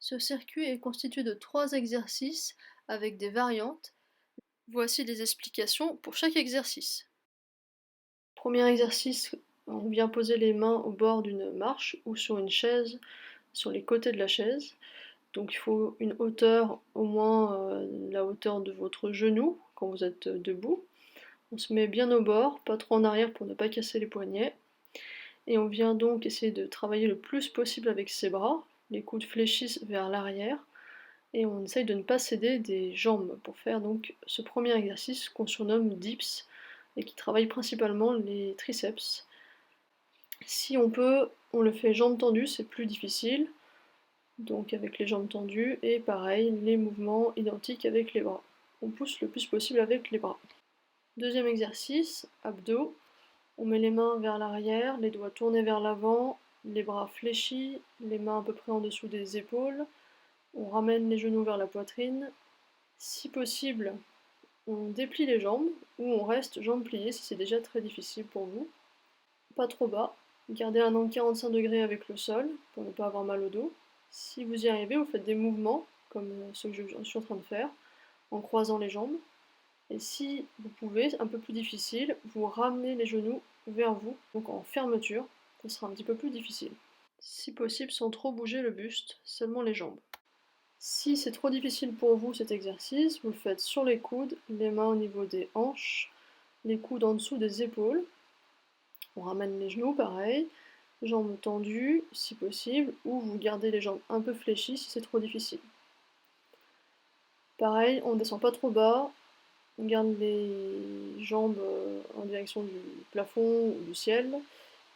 Ce circuit est constitué de 3 exercices avec des variantes. Voici des explications pour chaque exercice. Premier exercice, on vient poser les mains au bord d'une marche ou sur une chaise, sur les côtés de la chaise. Donc il faut une hauteur, au moins la hauteur de votre genou quand vous êtes debout. On se met bien au bord, pas trop en arrière pour ne pas casser les poignets. Et on vient donc essayer de travailler le plus possible avec ses bras. Les coudes fléchissent vers l'arrière. Et on essaye de ne pas céder des jambes pour faire donc ce premier exercice qu'on surnomme dips et qui travaille principalement les triceps. Si on peut, on le fait jambes tendues, c'est plus difficile, donc avec les jambes tendues, et pareil, les mouvements identiques avec les bras. On pousse le plus possible avec les bras. Deuxième exercice, abdos. On met les mains vers l'arrière, les doigts tournés vers l'avant, les bras fléchis, les mains à peu près en dessous des épaules. On ramène les genoux vers la poitrine. Si possible, on déplie les jambes ou on reste jambes pliées si c'est déjà très difficile pour vous. Pas trop bas. Gardez un angle 45 degrés avec le sol pour ne pas avoir mal au dos. Si vous y arrivez, vous faites des mouvements comme ceux que je suis en train de faire en croisant les jambes. Et si vous pouvez, un peu plus difficile, vous ramenez les genoux vers vous, donc en fermeture, ça sera un petit peu plus difficile. Si possible, sans trop bouger le buste, seulement les jambes. Si c'est trop difficile pour vous cet exercice, vous le faites sur les coudes, les mains au niveau des hanches, les coudes en dessous des épaules. On ramène les genoux, pareil, jambes tendues si possible, ou vous gardez les jambes un peu fléchies si c'est trop difficile. Pareil, on ne descend pas trop bas, on garde les jambes en direction du plafond ou du ciel,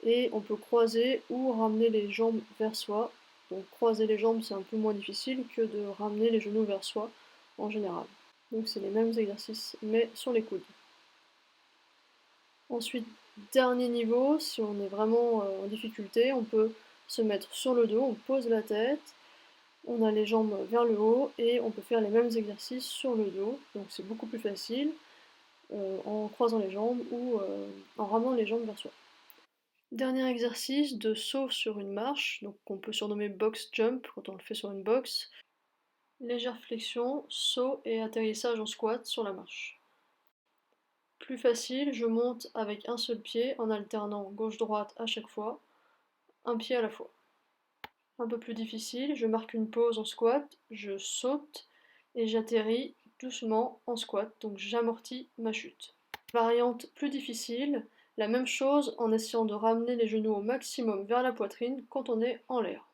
et on peut croiser ou ramener les jambes vers soi. Donc croiser les jambes c'est un peu moins difficile que de ramener les genoux vers soi en général. Donc c'est les mêmes exercices mais sur les coudes. Ensuite, dernier niveau, si on est vraiment en difficulté, on peut se mettre sur le dos, on pose la tête, on a les jambes vers le haut et on peut faire les mêmes exercices sur le dos. Donc c'est beaucoup plus facile en croisant les jambes ou en ramenant les jambes vers soi. Dernier exercice de saut sur une marche, donc qu'on peut surnommer box jump quand on le fait sur une box. Légère flexion, saut et atterrissage en squat sur la marche. Plus facile, je monte avec un seul pied en alternant gauche-droite à chaque fois, un pied à la fois. Un peu plus difficile, je marque une pause en squat, je saute et j'atterris doucement en squat, donc j'amortis ma chute. Variante plus difficile, la même chose en essayant de ramener les genoux au maximum vers la poitrine quand on est en l'air.